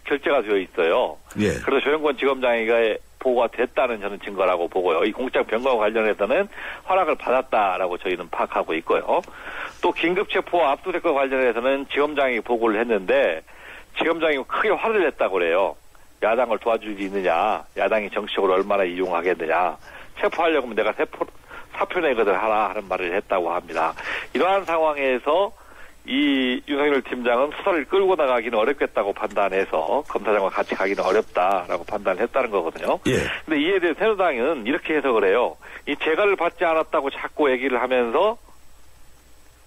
결재가 되어 있어요. 그래서 조영권 지검장에게 보고가 됐다는 저는 증거라고 보고요. 이 공소장 변경과 관련해서는 허락을 받았다라고 저희는 파악하고 있고요. 또 긴급체포와 압수수색과 관련해서는 지검장에게 보고를 했는데 지검장이 크게 화를 냈다고 그래요. 야당을 도와줄 수 있느냐, 야당이 정치적으로 얼마나 이용하겠느냐, 체포하려고 하면 내가 사표 내거든 하라 하는 말을 했다고 합니다. 이러한 상황에서 이 윤석열 팀장은 수사를 끌고 나가기는 어렵겠다고 판단해서 검사장과 같이 가기는 어렵다라고 판단을 했다는 거거든요. 근데 이에 대해 새누리당은 이렇게 해석을 해요. 이 재가를 받지 않았다고 자꾸 얘기를 하면서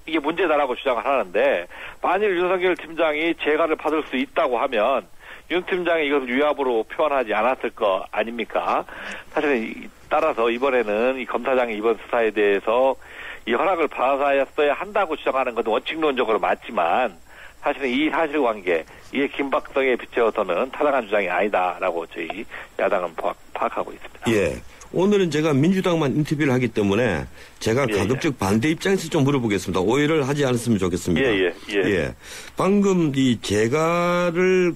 이게 문제다라고 주장을 하는데 만일 윤석열 팀장이 재가를 받을 수 있다고 하면 윤 팀장이 이것을 유압으로 표현하지 않았을 거 아닙니까? 사실은 따라서 이번에는 이 검사장이 이번 수사에 대해서 이 허락을 받아야 한다고 주장하는 것은 원칙론적으로 맞지만 사실은 이 사실관계, 이의 긴박성에 비추어서는 타당한 주장이 아니다라고 저희 야당은 파악하고 있습니다. 오늘은 제가 민주당만 인터뷰를 하기 때문에 제가 가급적 반대 입장에서 좀 물어보겠습니다. 오해를 하지 않았으면 좋겠습니다. 방금 이 재가를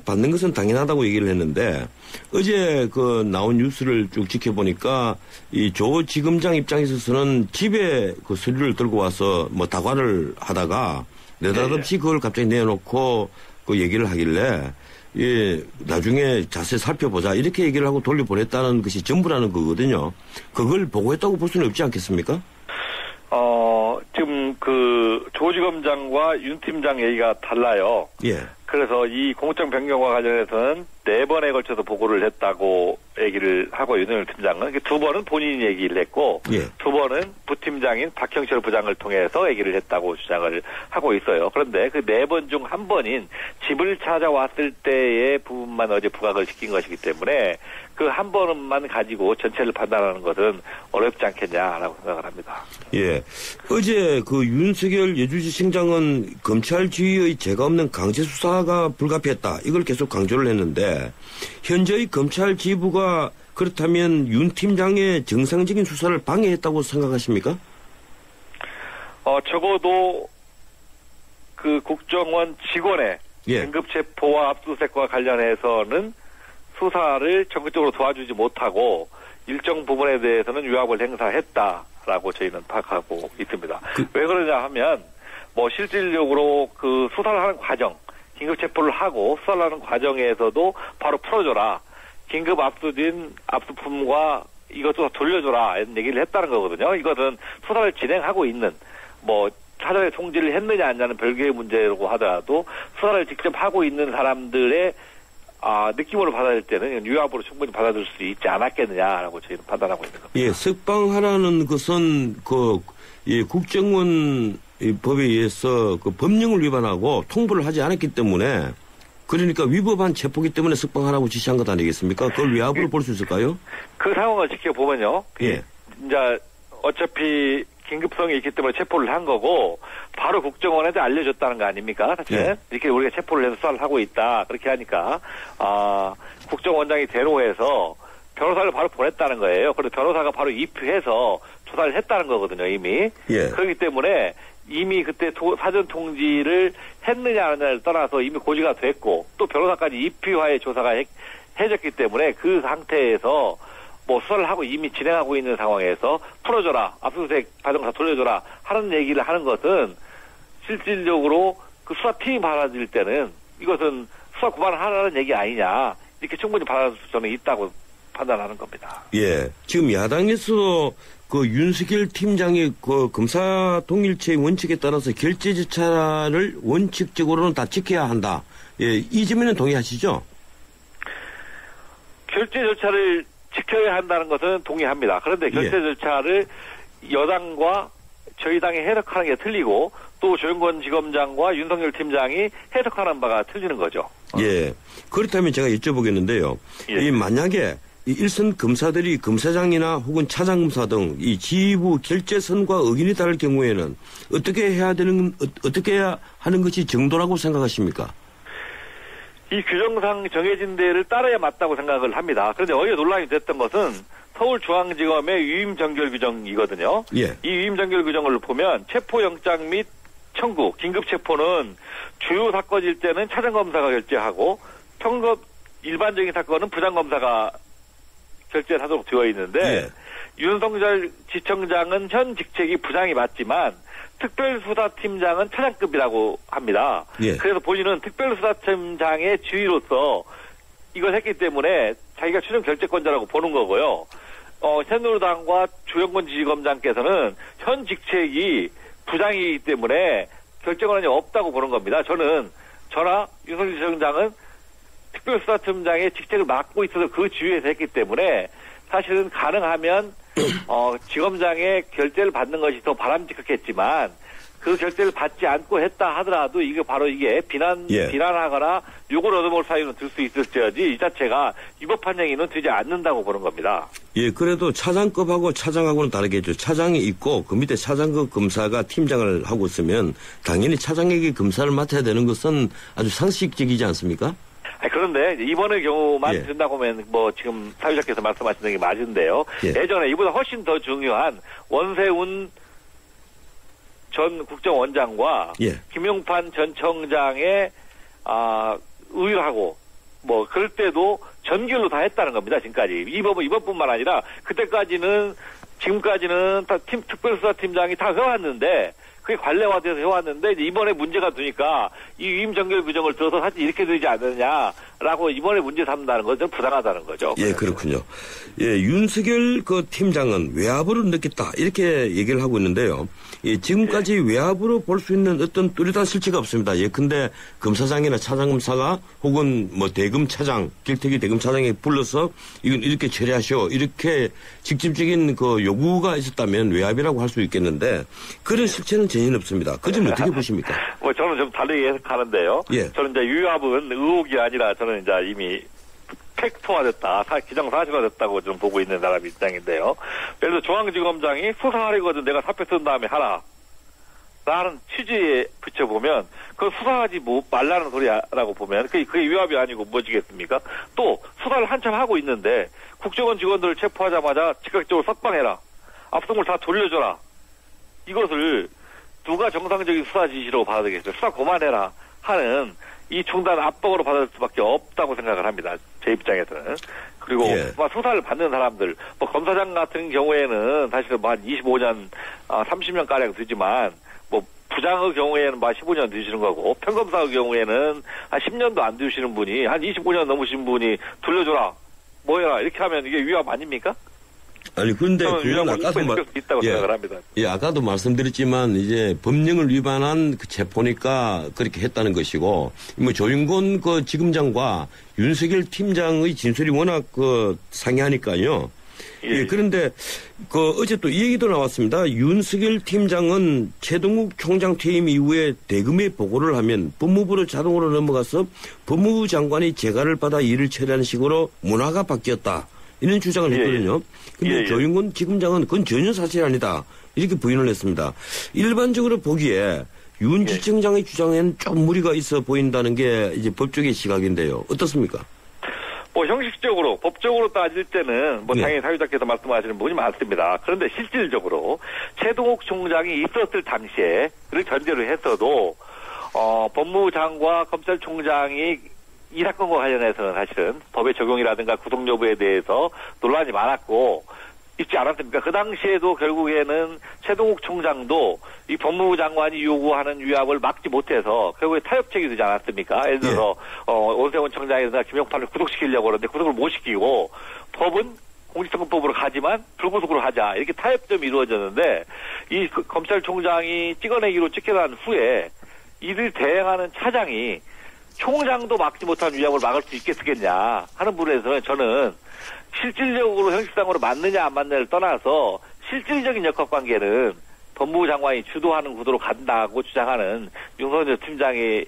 받는 것은 당연하다고 얘기를 했는데 어제 나온 뉴스를 쭉 지켜보니까 이 조 지검장 입장에 있어서는 집에 그 서류를 들고 와서 뭐 다과를 하다가 느닷없이 그걸 갑자기 내놓고 그 얘기를 하길래 나중에 자세히 살펴보자 이렇게 얘기를 하고 돌려보냈다는 것이 전부라는 거거든요. 그걸 보고했다고 볼 수는 없지 않겠습니까? 지금 그 조지검장과 윤 팀장 얘기가 달라요. 그래서 이 공소장 변경과 관련해서는 4번에 걸쳐서 보고를 했다고 얘기를 하고 윤석열 팀장은 2번은 본인이 얘기를 했고 2번은 부팀장인 박형철 부장을 통해서 얘기를 했다고 주장을 하고 있어요. 그런데 그 4번 중 1번인 집을 찾아왔을 때의 부분만 어제 부각을 시킨 것이기 때문에 그 한 번만 가지고 전체를 판단하는 것은 어렵지 않겠냐라고 생각을 합니다. 어제 그 윤석열 예주지청장은 검찰 지휘의 죄가 없는 강제 수사가 불가피했다. 이걸 계속 강조를 했는데 현재의 검찰 지휘부가 그렇다면 윤 팀장의 정상적인 수사를 방해했다고 생각하십니까? 적어도 그 국정원 직원의 긴급 체포와 압수수색과 관련해서는 수사를 적극적으로 도와주지 못하고 일정 부분에 대해서는 위압을 행사했다라고 저희는 파악하고 있습니다. 왜 그러냐 하면 뭐 실질적으로 그 수사를 하는 과정, 긴급 체포를 하고 수사를 하는 과정에서도 바로 풀어줘라. 긴급 압수된 압수품과 이것도 돌려줘라. 이런 얘기를 했다는 거거든요. 이것은 수사를 진행하고 있는 뭐 사전에 통지를 했느냐 안 하냐는 별개의 문제라고 하더라도 수사를 직접 하고 있는 사람들의 느낌으로 받아들일 때는 위압으로 충분히 받아들일 수 있지 않았겠느냐라고 저희는 판단하고 있는 겁니다. 예, 석방하라는 것은 국정원 법에 의해서 그 법령을 위반하고 통보를 하지 않았기 때문에 그러니까 위법한 체포기 때문에 석방하라고 지시한 것 아니겠습니까? 그걸 위압으로 볼 수 있을까요? 그 상황을 지켜보면요. 예. 이제 어차피 긴급성이 있기 때문에 체포를 한 거고 바로 국정원한테 알려줬다는 거 아닙니까? 사실 예. 이렇게 우리가 체포를 해서 수사를 하고 있다. 그렇게 하니까 국정원장이 대노해서 변호사를 바로 보냈다는 거예요. 그리고 변호사가 바로 입회해서 조사를 했다는 거거든요. 이미. 예. 그렇기 때문에 이미 그때 사전 통지를 했느냐 안 했느냐를 떠나서 이미 고지가 됐고 또 변호사까지 입휘하에 조사가 해졌기 때문에 그 상태에서 뭐 수사를 하고 이미 진행하고 있는 상황에서 풀어줘라, 압수수색 과정 다 돌려줘라 하는 얘기를 하는 것은 실질적으로 그 수사팀이 받아들일 때는 이것은 수사 고발을 하라는 얘기 아니냐 이렇게 충분히 받아들일 수 저는 있다고 판단하는 겁니다. 예, 지금 야당에서 그 윤석열 팀장의 그 검사 동일체의 원칙에 따라서 결재 절차를 원칙적으로는 다 지켜야 한다. 예, 이 점에는 동의하시죠? 결재 절차를 지켜야 한다는 것은 동의합니다. 그런데 결재 절차를 여당과 저희 당이 해석하는 게 틀리고 또 조영권 지검장과 윤석열 팀장이 해석하는 바가 틀리는 거죠. 예. 그렇다면 제가 여쭤보겠는데요. 이 만약에 이 일선 검사들이 검사장이나 혹은 차장검사 등 이 지휘부 결재선과 의견이 다를 경우에는 어떻게 해야 하는 것이 정도라고 생각하십니까? 이 규정상 정해진 데를 따라야 맞다고 생각을 합니다. 그런데 어제 논란이 됐던 것은 서울중앙지검의 유임정결 규정이거든요. 예. 이 유임정결 규정을 보면 체포영장 및 청구, 긴급체포는 주요 사건일 때는 차장검사가 결재하고 일반적인 사건은 부장검사가 결재를 하도록 되어 있는데 윤석열 지청장은 현 직책이 부장이 맞지만 특별수사팀장은 차장급이라고 합니다. 그래서 본인은 특별수사팀장의 지휘로서 이걸 했기 때문에 자기가 최종 결재권자라고 보는 거고요. 새누리당과 조영권 지검장께서는 현 직책이 부장이기 때문에 결재권이 없다고 보는 겁니다. 저나 윤석열 지청장은 특별수사팀장의 직책을 맡고 있어서 그 지휘에서 했기 때문에 사실은 가능하면 지검장의 결재를 받는 것이 더 바람직했겠지만 그 결재를 받지 않고 했다 하더라도 이게 바로 비난하거나 욕을 얻어먹을 사유는 들 수 있을지어지 이 자체가 위법한 행위는 되지 않는다고 보는 겁니다. 예, 그래도 차장급하고 차장하고는 다르겠죠. 차장이 있고 그 밑에 차장급 검사가 팀장을 하고 있으면 당연히 차장에게 검사를 맡아야 되는 것은 아주 상식적이지 않습니까? 그런데 이번의 경우만 된다고 하면 뭐 지금 사회자께서 말씀하시는 게 맞은데요. 예전에 이보다 훨씬 더 중요한 원세훈 전 국정원장과 김용판 전 청장의 의뢰하고 뭐 그럴 때도 전결로 다 했다는 겁니다. 지금까지 이번뿐만 아니라 그때까지는 지금까지는 다 특별수사팀장이 다 해왔는데 그게 관례화돼서 해왔는데 이번에 문제가 되니까 이 위임정결 규정을 들어서 사실 이렇게 되지 않느냐라고 이번에 문제 삼는다는 것은 부당하다는 거죠. 예, 그렇군요. 예, 윤석열 그 팀장은 외압으로 느꼈다 이렇게 얘기를 하고 있는데요. 예, 지금까지 외압으로 볼 수 있는 어떤 뚜렷한 실체가 없습니다. 예컨대 검사장이나 차장검사가 혹은 뭐 대검차장, 길태기 대검차장에 불러서 이건 이렇게 처리하시오 이렇게 직접적인 그 요구가 있었다면 외압이라고 할 수 있겠는데 그런 실체는 전혀 없습니다. 그 점 어떻게 보십니까? 뭐 저는 좀 다르게 해석하는데요. 저는 이제 위압은 의혹이 아니라 저는 이제 이미 팩트화됐다, 기정사실화됐다고 좀 보고 있는 사람 입장인데요. 예를 들어 중앙지검장이 수사하려거든 내가 사표 쓴 다음에 하라. 라는 취지에 붙여보면 그 수사하지 말라는 소리라고 보면 그게 위압이 아니고 뭐지겠습니까? 또 수사를 한참 하고 있는데 국정원 직원들을 체포하자마자 즉각적으로 석방해라. 압수물 다 돌려줘라. 이것을 누가 정상적인 수사 지시로 받아들이겠어요? 수사 그만해라 하는 이 중단 압박으로 받을 수밖에 없다고 생각을 합니다. 제 입장에서는. 그리고 수사를 받는 사람들, 뭐 검사장 같은 경우에는 사실은 뭐 한 25년, 30년 가량 되지만 뭐 부장의 경우에는 뭐 15년 되시는 거고 평검사의 경우에는 한 10년도 안 되시는 분이 한 25년 넘으신 분이 돌려줘라, 뭐 해라 이렇게 하면 이게 위협 아닙니까? 아니 근데 그건 아까도 있다고 생각을 합니다. 예, 아까도 말씀드렸지만 이제 법령을 위반한 그 체포니까 그렇게 했다는 것이고 뭐 조윤건 그 지검장과 윤석열 팀장의 진술이 워낙 그 상이하니까요. 예, 그런데 그 어제 또 이 얘기도 나왔습니다. 윤석열 팀장은 최동욱 총장 퇴임 이후에 대금에 보고를 하면 법무부로 자동으로 넘어가서 법무부 장관이 재가를 받아 일을 처리하는 식으로 문화가 바뀌었다. 이런 주장을 했거든요. 근데 조윤건 지검장은 그건 전혀 사실이 아니다. 이렇게 부인을 했습니다. 일반적으로 보기에 윤 지청장의 주장에는 좀 무리가 있어 보인다는 게 이제 법조계 시각인데요. 어떻습니까? 뭐 형식적으로, 법적으로 따질 때는 뭐 당연히 사회자께서 말씀하시는 부분이 많습니다. 그런데 실질적으로 최동욱 총장이 있었을 당시에를 전제로 했어도 법무부 장관과 검찰총장이 이 사건과 관련해서는 사실은 법의 적용이라든가 구속 여부에 대해서 논란이 많았고 있지 않았습니까? 그 당시에도 결국에는 최동욱 총장도 이 법무부 장관이 요구하는 위압을 막지 못해서 결국에 타협책이 되지 않았습니까? 예를 들어서 오세훈 청장이나 김영판을 구속시키려고 하는데 구속을 못 시키고 법은 공직선거법으로 가지만 불구속으로 하자 이렇게 타협점이 이루어졌는데 이 검찰총장이 찍어내기로 쫓겨난 후에 이를 대행하는 차장이 총장도 막지 못한 위협을 막을 수 있겠느냐 하는 부분에서는 저는 실질적으로 형식상으로 맞느냐 안 맞느냐를 떠나서 실질적인 역학관계는 법무부 장관이 주도하는 구도로 간다고 주장하는 윤석열 팀장의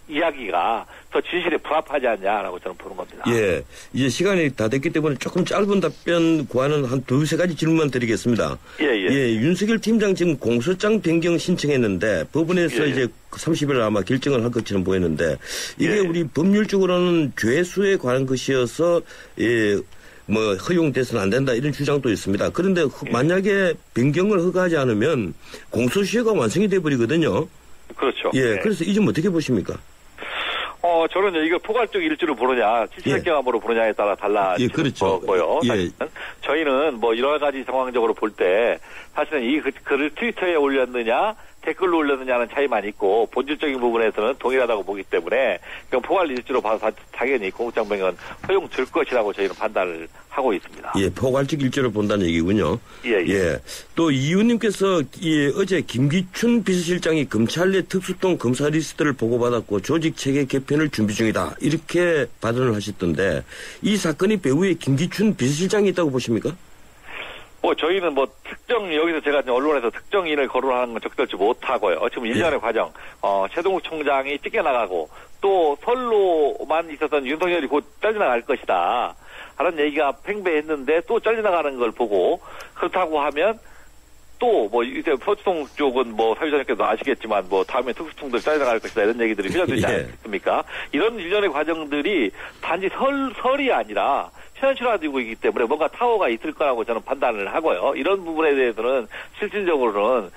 이야기가 더 진실에 부합하지 않냐라고 저는 보는 겁니다. 예, 이제 시간이 다 됐기 때문에 조금 짧은 답변 구하는 한 두세 가지 질문만 드리겠습니다. 윤석열 팀장 지금 공소장 변경 신청했는데 법원에서 이제 30일 아마 결정을 할 것처럼 보이는데 이게 우리 법률적으로는 죄수에 관한 것이어서 뭐 허용돼서는 안 된다 이런 주장도 있습니다. 그런데 만약에 변경을 허가하지 않으면 공소시효가 완성이 돼 버리거든요. 그렇죠. 그래서 이 점 어떻게 보십니까? 저는 이거 포괄적 일주로 보느냐, 실질적경함으로 보느냐에 따라 달라질 거고요. 저희는 뭐 여러 가지 상황적으로 볼 때 사실은 이 글을 트위터에 올렸느냐, 댓글로 올렸느냐는 차이만 있고 본질적인 부분에서는 동일하다고 보기 때문에 그럼 포괄 일주로 봐서 당연히 공소장 변경은 허용될 것이라고 저희는 판단을 하고 있습니다. 포괄적 일주로 본다는 얘기군요. 또 이 의원님께서 어제 김기춘 비서실장이 검찰 내 특수통 검사 리스트를 보고받았고 조직 체계 개편을 준비 중이다. 이렇게 발언을 하셨던데 이 사건이 배후에 김기춘 비서실장이 있다고 보십니까? 저희는 여기서 제가 언론에서 특정인을 거론하는 건 적절치 못하고요. 지금 1년의 과정, 최동욱 총장이 찢겨나가고 또 선로만 있었던 윤석열이 곧 잘려나갈 것이다. 하는 얘기가 팽배했는데 또 잘려나가는 걸 보고 그렇다고 하면 또 이제 서초동 쪽은 사회자님께도 아시겠지만 다음에 특수통들 잘려나갈 것이다 이런 얘기들이 흘려들지 않습니까? 이런 일련의 과정들이 단지 설이 아니라 현실화되고 있기 때문에 뭔가 타워가 있을 거라고 저는 판단을 하고요. 이런 부분에 대해서는 실질적으로는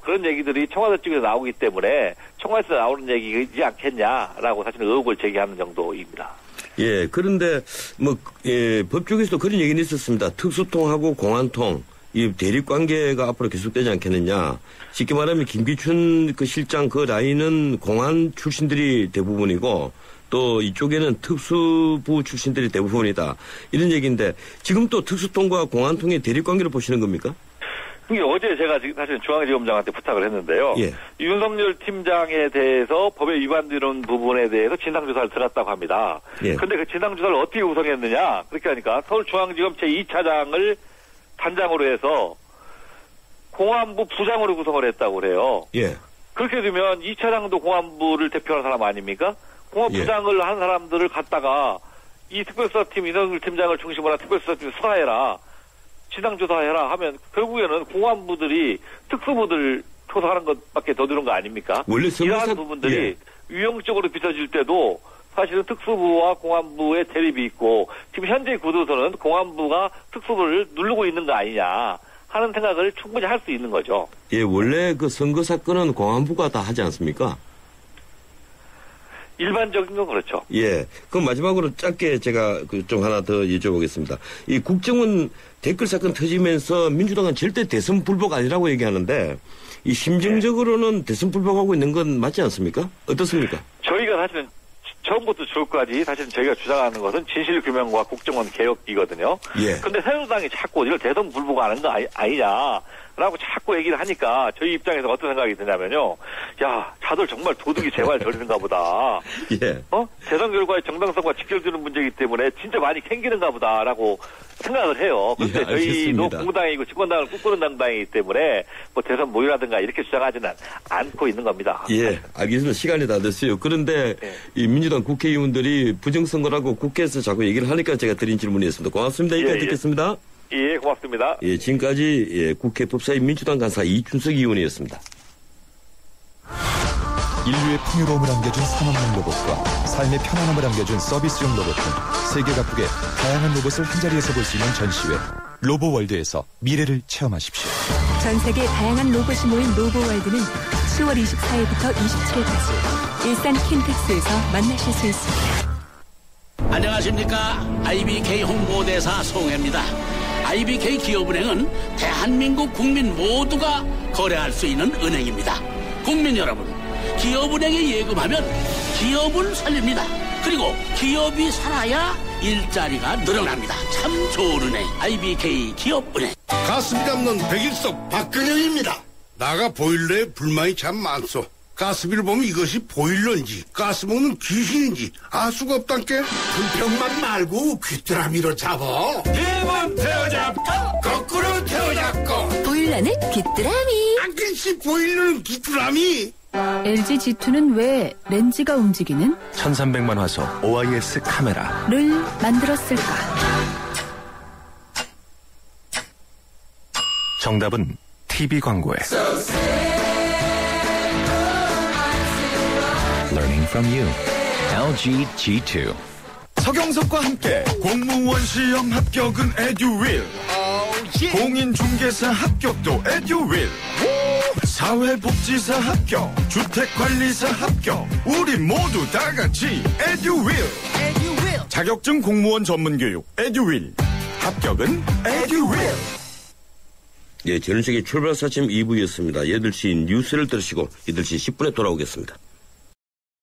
그런 얘기들이 청와대 쪽에서 나오기 때문에 청와대에서 나오는 얘기이지 않겠냐라고 사실은 의혹을 제기하는 정도입니다. 그런데 법조계에서도 그런 얘기는 있었습니다. 특수통하고 공안통 이 대립 관계가 앞으로 계속되지 않겠느냐. 쉽게 말하면 김기춘 그 실장 그 라인은 공안 출신들이 대부분이고 또 이쪽에는 특수부 출신들이 대부분이다. 이런 얘기인데 지금 또 특수통과 공안통의 대립 관계를 보시는 겁니까? 어제 제가 사실 중앙지검장한테 부탁을 했는데요. 윤석열 팀장에 대해서 법에 위반되는 부분에 대해서 진상조사를 들었다고 합니다. 그런데 그 진상조사를 어떻게 구성했느냐. 그렇게 하니까 서울중앙지검 제2차장을 단장으로 해서 공안부 부장으로 구성을 했다고 그래요. 그렇게 되면 2차장도 공안부를 대표하는 사람 아닙니까? 공안부장을 한 사람들을 갖다가 이 특별수사팀 윤석열 팀장을 중심으로 한 특별수사팀 수사해라. 진상조사해라 하면 결국에는 공안부들이 특수부들 조사하는 것밖에 더 드는 거 아닙니까? 이러한 부분들이 유형적으로 비춰질 때도 사실은 특수부와 공안부의 대립이 있고 지금 현재 구도에서는 공안부가 특수부를 누르고 있는 거 아니냐 하는 생각을 충분히 할 수 있는 거죠. 원래 그 선거 사건은 공안부가 다 하지 않습니까? 일반적인 건 그렇죠. 예. 그럼 마지막으로 짧게 제가 좀 하나 더 여쭤보겠습니다. 이 국정원 댓글 사건 터지면서 민주당은 절대 대선 불복 아니라고 얘기하는데 이 심정적으로는 대선 불복하고 있는 건 맞지 않습니까? 어떻습니까? 저희가 사실은 처음부터 지금까지 사실은 저희가 주장하는 것은 진실규명과 국정원 개혁이거든요. 예. 근데 새누리당이 자꾸 이걸 대선 불복하는 거 아니냐라고 자꾸 얘기를 하니까 저희 입장에서 어떤 생각이 드냐면요. 야, 자들 정말 도둑이 제발 저리는가 보다. 예. 대선 결과의 정당성과 직결되는 문제이기 때문에 진짜 많이 캥기는가 보다라고 생각을 해요. 그런데 저희도 공무당이고 집권당을 꿈꾸는 당당이기 때문에 뭐 대선 모의라든가 이렇게 주장하지는 않고 있는 겁니다. 예, 알겠습니다. 시간이 다 됐어요. 그런데 이 민주당 국회의원들이 부정선거라고 국회에서 자꾸 얘기를 하니까 제가 드린 질문이었습니다. 고맙습니다. 여기까지 듣겠습니다. 예, 고맙습니다. 예, 지금까지 국회 법사위 민주당 간사 이춘석 의원이었습니다. 인류의 풍요로움을 안겨준 산업용 로봇과 삶의 편안함을 안겨준 서비스용 로봇 등 세계 각국의 다양한 로봇을 한자리에서 볼 수 있는 전시회 로보월드에서 미래를 체험하십시오. 전 세계 다양한 로봇이 모인 로보월드는 10월 24일부터 27일까지 일산 킨텍스에서 만나실 수 있습니다. 안녕하십니까. IBK 홍보대사 송혜입니다. IBK 기업은행은 대한민국 국민 모두가 거래할 수 있는 은행입니다. 국민 여러분, 기업은행에 예금하면 기업을 살립니다. 그리고 기업이 살아야 일자리가 늘어납니다. 참 좋은 은행, IBK 기업은행. 가슴이 담는 백일석 박근영입니다. 나가 보일러에 불만이 참 많소. 가스비를 보면 이것이 보일러인지 가스 먹는 귀신인지 알 수가 없단께. 불평만 말고 귀뚜라미로 잡어. 힘은 태워잡고 거꾸로 태워잡고. 보일러는 귀뚜라미. 안글씨 보일러는 귀뚜라미. LG G2는 왜 렌즈가 움직이는 1300만 화소 OIS 카메라를 만들었을까? 정답은 TV 광고에 Learning from you. LG G2. 서경석과 함께 공무원 시험 합격은 에듀윌. 공인중개사 합격도 에듀윌. 사회복지사 합격, 주택관리사 합격. 우리 모두 다 같이 에듀윌. 자격증 공무원 전문교육 에듀윌. 합격은 에듀윌. 예, 전원책의 출발사침 2부였습니다. 8시 뉴스를 들으시고 8시 10분에 돌아오겠습니다.